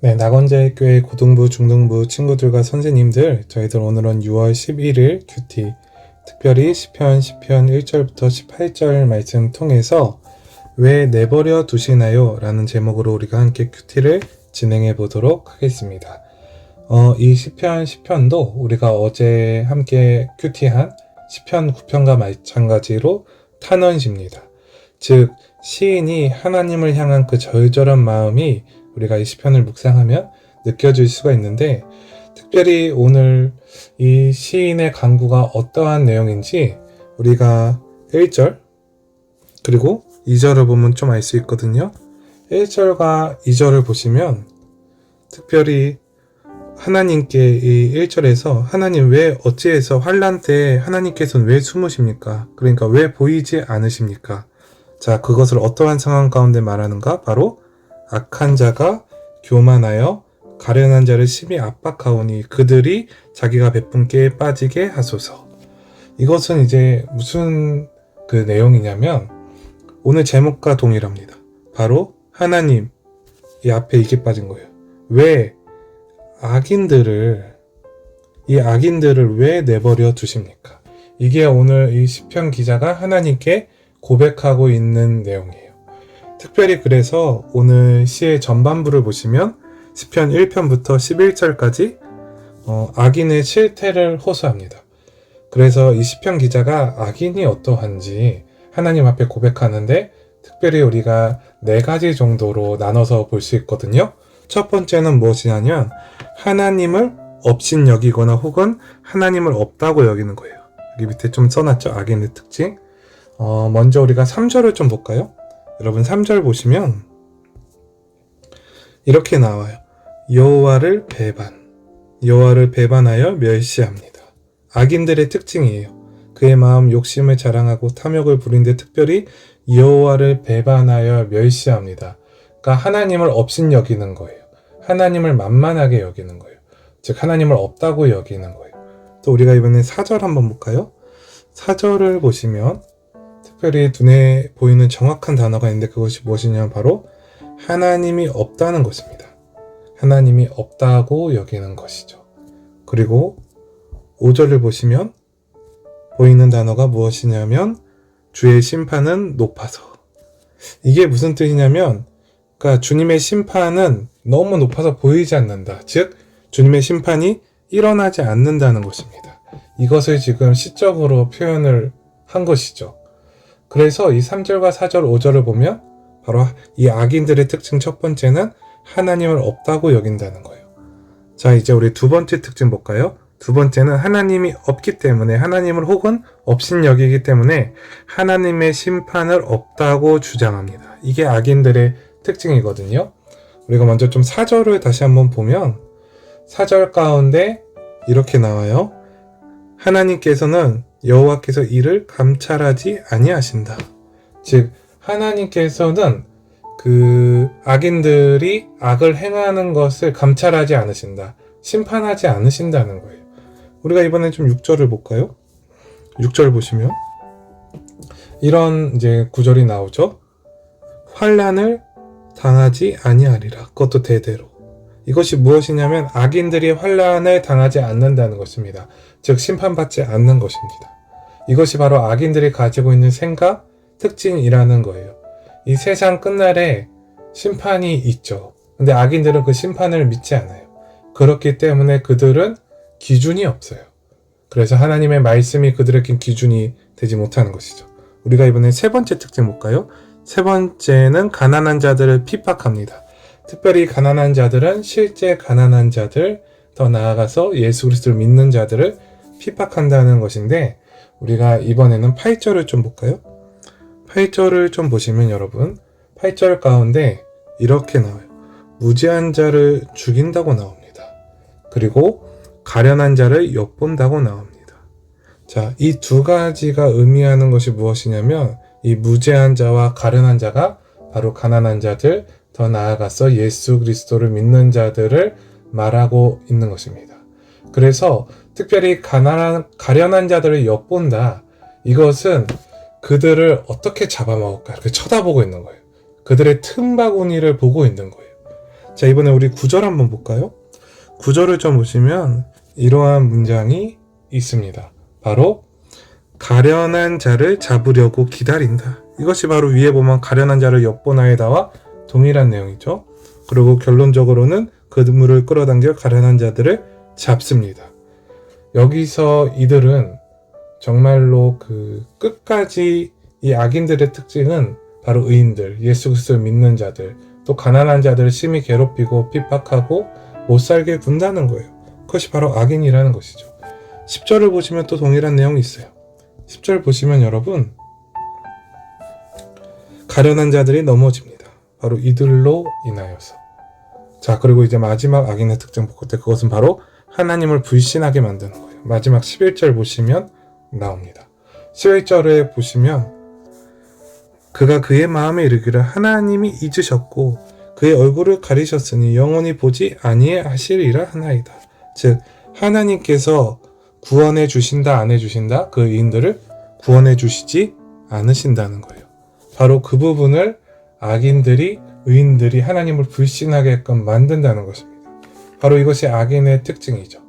네, 낙원자유교회 고등부, 중등부 친구들과 선생님들, 저희들 오늘은 6월 11일 큐티, 특별히 시편 1절부터 18절 말씀 통해서 왜 내버려 두시나요? 라는 제목으로 우리가 함께 큐티를 진행해 보도록 하겠습니다. 이 시편도 우리가 어제 함께 큐티한 시편 9편과 마찬가지로 탄원시입니다. 즉, 시인이 하나님을 향한 그 절절한 마음이 우리가 이 시편을 묵상하면 느껴질 수가 있는데, 특별히 오늘 이 시인의 간구가 어떠한 내용인지 우리가 1절 그리고 2절을 보면 좀 알 수 있거든요. 1절과 2절을 보시면 특별히 하나님께 이 1절에서 하나님 왜 어찌해서 환난 때 하나님께서는 왜 숨으십니까? 그러니까 왜 보이지 않으십니까? 자, 그것을 어떠한 상황 가운데 말하는가? 바로 악한 자가 교만하여 가련한 자를 심히 압박하오니 그들이 자기가 베푼 깨에 빠지게 하소서. 이것은 이제 무슨 그 내용이냐면 오늘 제목과 동일합니다. 바로 하나님, 이 앞에 이게 빠진 거예요. 왜 이 악인들을 왜 내버려 두십니까? 이게 오늘 이 시편 기자가 하나님께 고백하고 있는 내용이에요. 특별히 그래서 오늘 시의 전반부를 보시면 시편 1편부터 11절까지 악인의 실태를 호소합니다. 그래서 이 시편 기자가 악인이 어떠한지 하나님 앞에 고백하는데 특별히 우리가 4가지 정도로 나눠서 볼 수 있거든요. 첫 번째는 무엇이냐면 하나님을 업신여기거나 혹은 하나님을 없다고 여기는 거예요. 여기 밑에 좀 써놨죠? 악인의 특징. 먼저 우리가 3절을 좀 볼까요? 여러분 3절 보시면 이렇게 나와요. 여호와를 배반하여 멸시합니다. 악인들의 특징이에요. 그의 마음 욕심을 자랑하고 탐욕을 부리는데 특별히 여호와를 배반하여 멸시합니다. 그러니까 하나님을 업신여기는 거예요. 하나님을 만만하게 여기는 거예요. 즉 하나님을 없다고 여기는 거예요. 또 우리가 이번에 4절 한번 볼까요? 4절을 보시면 특별히 눈에 보이는 정확한 단어가 있는데 그것이 무엇이냐면 바로 하나님이 없다는 것입니다. 하나님이 없다고 여기는 것이죠. 그리고 5절을 보시면 보이는 단어가 무엇이냐면 주의 심판은 높아서. 이게 무슨 뜻이냐면 그러니까 주님의 심판은 너무 높아서 보이지 않는다. 즉 주님의 심판이 일어나지 않는다는 것입니다. 이것을 지금 시적으로 표현을 한 것이죠. 그래서 이 3절과 4절, 5절을 보면 바로 이 악인들의 특징 첫 번째는 하나님을 없다고 여긴다는 거예요. 자, 이제 우리 두 번째 특징 볼까요? 두 번째는 하나님이 없기 때문에 하나님을 혹은 없인 여기기 때문에 하나님의 심판을 없다고 주장합니다. 이게 악인들의 특징이거든요. 우리가 먼저 좀 4절을 다시 한번 보면 4절 가운데 이렇게 나와요. 하나님께서는 여호와께서 이를 감찰하지 아니하신다. 즉 하나님께서는 그 악인들이 악을 행하는 것을 감찰하지 않으신다. 심판하지 않으신다는 거예요. 우리가 이번에 좀 6절을 볼까요? 6절 보시면 이런 이제 구절이 나오죠. 환난을 당하지 아니하리라. 그것도 대대로. 이것이 무엇이냐면 악인들이 환난을 당하지 않는다는 것입니다. 즉 심판받지 않는 것입니다. 이것이 바로 악인들이 가지고 있는 생각, 특징이라는 거예요. 이 세상 끝날에 심판이 있죠. 근데 악인들은 그 심판을 믿지 않아요. 그렇기 때문에 그들은 기준이 없어요. 그래서 하나님의 말씀이 그들에게 기준이 되지 못하는 것이죠. 우리가 이번에 세 번째 특징 볼까요? 세 번째는 가난한 자들을 핍박합니다. 특별히 가난한 자들은 실제 가난한 자들, 더 나아가서 예수 그리스도를 믿는 자들을 핍박한다는 것인데 우리가 이번에는 8절을 좀 볼까요? 8절을 좀 보시면 여러분 8절 가운데 이렇게 나와요. 무지한 자를 죽인다고 나옵니다. 그리고 가련한 자를 엿본다고 나옵니다. 자, 이 두 가지가 의미하는 것이 무엇이냐면 이 무지한 자와 가련한 자가 바로 가난한 자들, 더 나아가서 예수 그리스도를 믿는 자들을 말하고 있는 것입니다. 그래서 특별히 가련한 자들을 엿본다. 이것은 그들을 어떻게 잡아먹을까 이렇게 쳐다보고 있는 거예요. 그들의 틈바구니를 보고 있는 거예요. 자, 이번에 우리 9절 한번 볼까요? 9절을 좀 보시면 이러한 문장이 있습니다. 바로 가련한 자를 잡으려고 기다린다. 이것이 바로 위에 보면 가련한 자를 엿보나이다와 동일한 내용이죠. 그리고 결론적으로는 그물을 끌어당겨 가련한 자들을 잡습니다. 여기서 이들은 정말로 끝까지 이 악인들의 특징은 바로 의인들, 예수 그리스도를 믿는 자들, 또 가난한 자들을 심히 괴롭히고 핍박하고 못살게 군다는 거예요. 그것이 바로 악인이라는 것이죠. 10절을 보시면 또 동일한 내용이 있어요. 10절 보시면 여러분, 가련한 자들이 넘어집니다. 바로 이들로 인하여서. 자, 그리고 이제 마지막 악인의 특징 볼 때 그것은 바로 하나님을 불신하게 만드는 거예요. 마지막 11절 보시면 나옵니다. 11절에 보시면 그가 그의 마음에 이르기를 하나님이 잊으셨고 그의 얼굴을 가리셨으니 영원히 보지 아니하시리라 하나이다. 즉 하나님께서 구원해 주신다 안 해주신다, 그 의인들을 구원해 주시지 않으신다는 거예요. 바로 그 부분을 악인들이, 의인들이 하나님을 불신하게끔 만든다는 것입니다. 바로 이것이 악인의 특징이죠.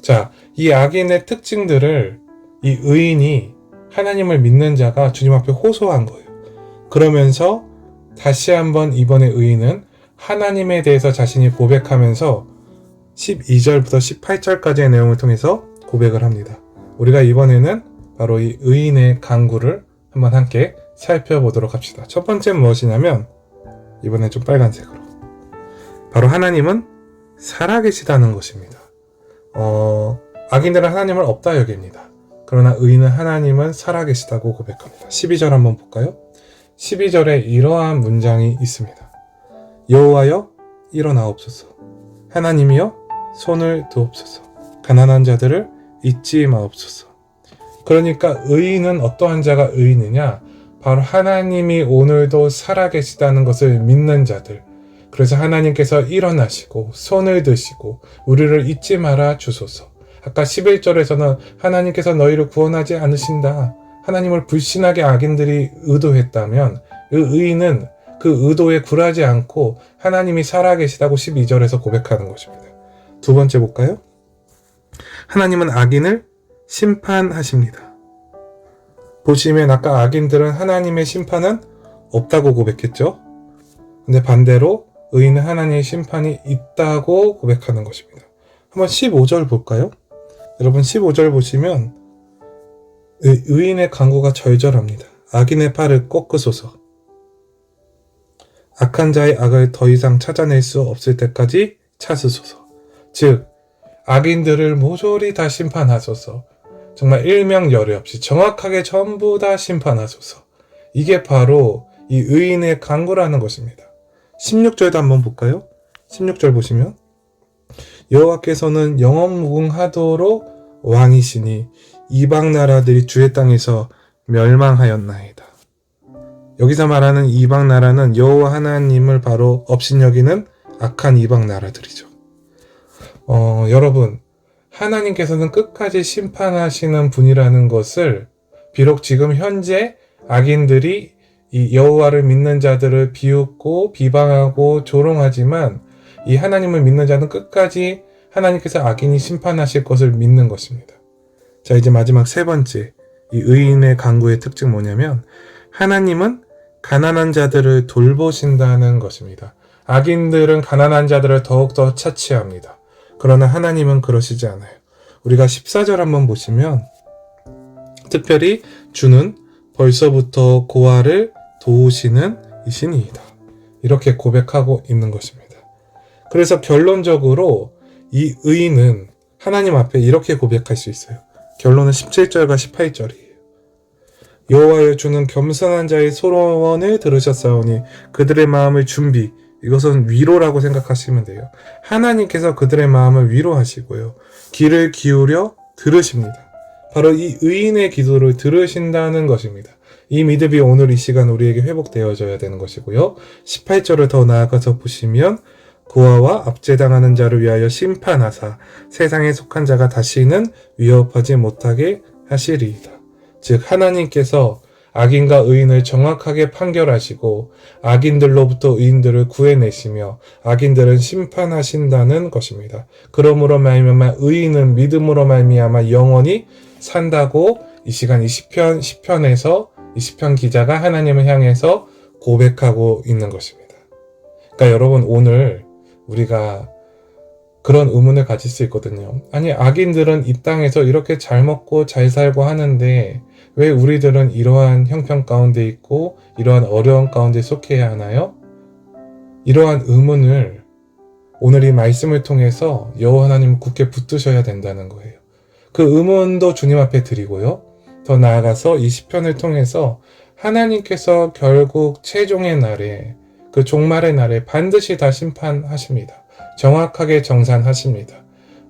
자, 이 악인의 특징들을 이 의인이, 하나님을 믿는 자가 주님 앞에 호소한 거예요. 그러면서 다시 한번 이번에 의인은 하나님에 대해서 자신이 고백하면서 12절부터 18절까지의 내용을 통해서 고백을 합니다. 우리가 이번에는 바로 이 의인의 간구를 한번 함께 살펴보도록 합시다. 첫 번째는 무엇이냐면, 이번엔 좀 빨간색으로, 바로 하나님은 살아계시다는 것입니다. 악인들은 하나님을 없다 여깁니다. 그러나 의인은 하나님은 살아계시다고 고백합니다. 12절 한번 볼까요? 12절에 이러한 문장이 있습니다. 여호와여 일어나옵소서, 하나님이여 손을 두옵소서, 가난한 자들을 잊지 마옵소서. 그러니까 의인은 어떠한 자가 의인이냐? 바로 하나님이 오늘도 살아계시다는 것을 믿는 자들. 그래서 하나님께서 일어나시고 손을 드시고 우리를 잊지 말아 주소서. 아까 11절에서는 하나님께서 너희를 구원하지 않으신다, 하나님을 불신하게 악인들이 의도했다면, 그 의인은 그 의도에 굴하지 않고 하나님이 살아계시다고 12절에서 고백하는 것입니다. 두 번째 볼까요? 하나님은 악인을 심판하십니다. 보시면 아까 악인들은 하나님의 심판은 없다고 고백했죠. 근데 반대로 의인은 하나님의 심판이 있다고 고백하는 것입니다. 한번 15절 볼까요? 여러분 15절 보시면 의인의 간구가 절절합니다. 악인의 팔을 꺾으소서. 악한 자의 악을 더 이상 찾아낼 수 없을 때까지 찾으소서. 즉 악인들을 모조리 다 심판하소서. 정말 일명열의 없이 정확하게 전부 다 심판하소서. 이게 바로 이 의인의 간구라는 것입니다. 16절도 한번 볼까요? 16절 보시면 여호와께서는 영원무궁하도록 왕이시니 이방 나라들이 주의 땅에서 멸망하였나이다. 여기서 말하는 이방 나라는 여호와 하나님을 바로 업신여기는 악한 이방 나라들이죠. 여러분, 하나님께서는 끝까지 심판하시는 분이라는 것을 비록 지금 현재 악인들이 이 여호와를 믿는 자들을 비웃고 비방하고 조롱하지만 이 하나님을 믿는 자는 끝까지 하나님께서 악인이 심판하실 것을 믿는 것입니다. 자, 이제 마지막 세 번째, 이 의인의 간구의 특징 뭐냐면 하나님은 가난한 자들을 돌보신다는 것입니다. 악인들은 가난한 자들을 더욱더 차치합니다. 그러나 하나님은 그러시지 않아요. 우리가 14절 한번 보시면 특별히 주는 벌써부터 고아를 도우시는 이신이이다, 이렇게 고백하고 있는 것입니다. 그래서 결론적으로 이 의인은 하나님 앞에 이렇게 고백할 수 있어요. 결론은 17절과 18절이에요. 여호와여 주는 겸손한 자의 소원을 들으셨사오니 그들의 마음을 준비, 이것은 위로라고 생각하시면 돼요. 하나님께서 그들의 마음을 위로하시고요, 귀를 기울여 들으십니다. 바로 이 의인의 기도를 들으신다는 것입니다. 이 믿음이 오늘 이 시간 우리에게 회복되어져야 되는 것이고요. 18절을 더 나아가서 보시면 고아와 압제당하는 자를 위하여 심판하사 세상에 속한 자가 다시는 위협하지 못하게 하시리이다. 즉 하나님께서 악인과 의인을 정확하게 판결하시고 악인들로부터 의인들을 구해내시며 악인들은 심판하신다는 것입니다. 그러므로 말미암아 의인은 믿음으로 말미암아 영원히 산다고 이 시간 이 시편 10편에서 이 시편 기자가 하나님을 향해서 고백하고 있는 것입니다. 그러니까 여러분, 오늘 우리가 그런 의문을 가질 수 있거든요. 아니, 악인들은 이 땅에서 이렇게 잘 먹고 잘 살고 하는데 왜 우리들은 이러한 형편 가운데 있고 이러한 어려운 가운데 속해야 하나요? 이러한 의문을 오늘 이 말씀을 통해서 여호와 하나님 굳게 붙드셔야 된다는 거예요. 그 의문도 주님 앞에 드리고요. 더 나아가서 이 시편을 통해서 하나님께서 결국 최종의 날에, 그 종말의 날에 반드시 다 심판하십니다. 정확하게 정산하십니다.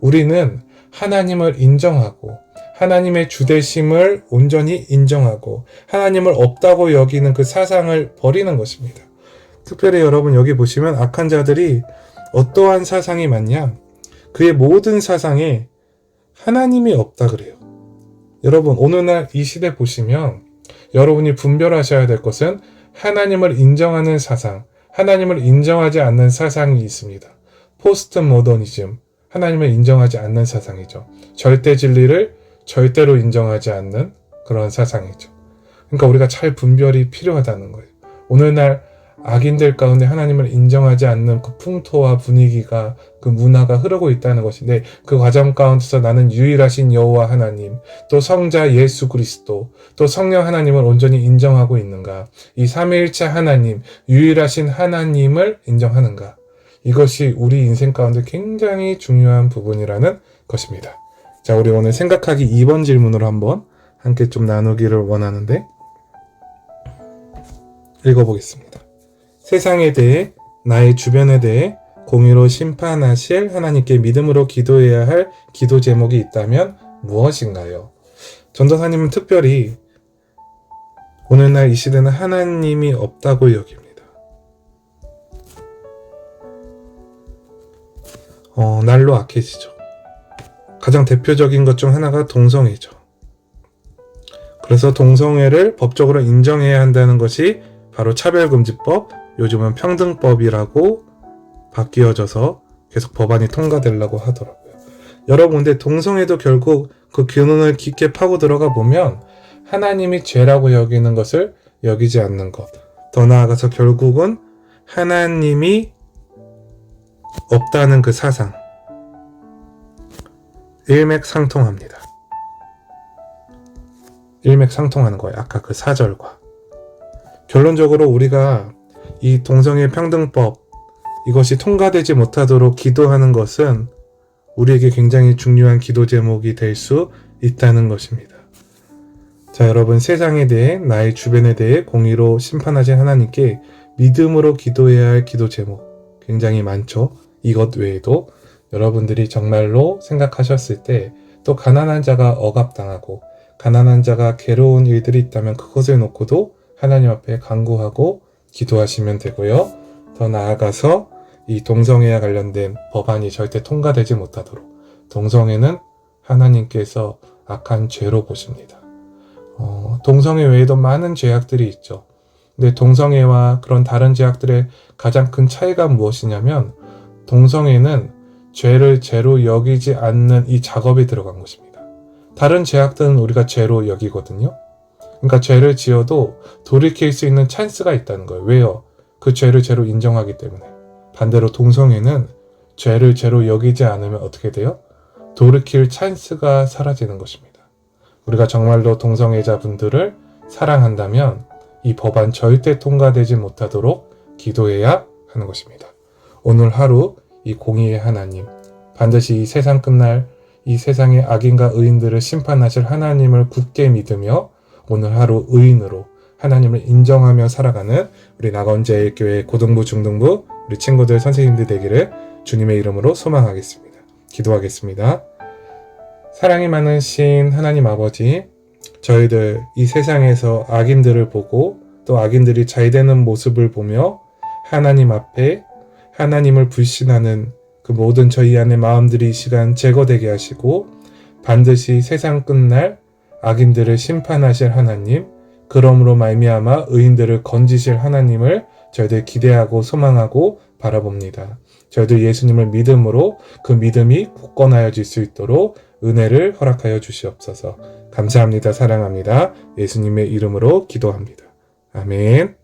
우리는 하나님을 인정하고 하나님의 주되심을 온전히 인정하고 하나님을 없다고 여기는 그 사상을 버리는 것입니다. 특별히 여러분, 여기 보시면 악한 자들이 어떠한 사상이 많냐? 그의 모든 사상에 하나님이 없다 그래요. 여러분, 오늘날 이 시대 보시면 여러분이 분별하셔야 될 것은 하나님을 인정하는 사상, 하나님을 인정하지 않는 사상이 있습니다. 포스트 모더니즘, 하나님을 인정하지 않는 사상이죠. 절대 진리를 절대로 인정하지 않는 그런 사상이죠. 그러니까 우리가 잘 분별이 필요하다는 거예요. 오늘날 악인들 가운데 하나님을 인정하지 않는 그 풍토와 분위기가, 그 문화가 흐르고 있다는 것인데, 그 과정 가운데서 나는 유일하신 여호와 하나님, 또 성자 예수 그리스도, 또 성령 하나님을 온전히 인정하고 있는가? 이 삼위일체 하나님, 유일하신 하나님을 인정하는가? 이것이 우리 인생 가운데 굉장히 중요한 부분이라는 것입니다. 자, 우리 오늘 생각하기 2번 질문으로 한번 함께 좀 나누기를 원하는데, 읽어보겠습니다. 세상에 대해, 나의 주변에 대해 공의로 심판하실 하나님께 믿음으로 기도해야 할 기도 제목이 있다면 무엇인가요? 전도사님은 특별히 오늘날 이 시대는 하나님이 없다고 여깁니다. 날로 악해지죠. 가장 대표적인 것 중 하나가 동성애죠. 그래서 동성애를 법적으로 인정해야 한다는 것이 바로 차별금지법, 요즘은 평등법이라고 바뀌어져서 계속 법안이 통과되려고 하더라고요. 여러분, 근데 동성애도 결국 그 근원을 깊게 파고 들어가 보면 하나님이 죄라고 여기는 것을 여기지 않는 것, 더 나아가서 결국은 하나님이 없다는 그 사상, 일맥상통합니다. 일맥상통하는 거예요. 아까 그 4절과. 결론적으로 우리가 이 동성애 평등법, 이것이 통과되지 못하도록 기도하는 것은 우리에게 굉장히 중요한 기도 제목이 될 수 있다는 것입니다. 자, 여러분, 세상에 대해, 나의 주변에 대해 공의로 심판하신 하나님께 믿음으로 기도해야 할 기도 제목 굉장히 많죠. 이것 외에도 여러분들이 정말로 생각하셨을 때 또 가난한 자가 억압당하고 가난한 자가 괴로운 일들이 있다면 그것을 놓고도 하나님 앞에 간구하고 기도하시면 되고요. 더 나아가서 이 동성애와 관련된 법안이 절대 통과되지 못하도록, 동성애는 하나님께서 악한 죄로 보십니다. 동성애 외에도 많은 죄악들이 있죠. 근데 동성애와 그런 다른 죄악들의 가장 큰 차이가 무엇이냐면, 동성애는 죄를 죄로 여기지 않는 이 작업이 들어간 것입니다. 다른 죄악들은 우리가 죄로 여기거든요. 그러니까 죄를 지어도 돌이킬 수 있는 찬스가 있다는 거예요. 왜요? 그 죄를 죄로 인정하기 때문에. 반대로 동성애는 죄를 죄로 여기지 않으면 어떻게 돼요? 돌이킬 찬스가 사라지는 것입니다. 우리가 정말로 동성애자분들을 사랑한다면 이 법안 절대 통과되지 못하도록 기도해야 하는 것입니다. 오늘 하루 이 공의의 하나님, 반드시 이 세상 끝날 이 세상의 악인과 의인들을 심판하실 하나님을 굳게 믿으며 오늘 하루 의인으로 하나님을 인정하며 살아가는 우리 낙원제일교회 고등부 중등부 우리 친구들 선생님들 되기를 주님의 이름으로 소망하겠습니다. 기도하겠습니다. 사랑이 많으신 하나님 아버지, 저희들 이 세상에서 악인들을 보고 또 악인들이 잘되는 모습을 보며 하나님 앞에 하나님을 불신하는 그 모든 저희 안의 마음들이 이 시간 제거되게 하시고 반드시 세상 끝날 악인들을 심판하실 하나님, 그러므로 말미암아 의인들을 건지실 하나님을 저희들 기대하고 소망하고 바라봅니다. 저희들 예수님을 믿음으로 그 믿음이 굳건하여질 수 있도록 은혜를 허락하여 주시옵소서. 감사합니다. 사랑합니다. 예수님의 이름으로 기도합니다. 아멘.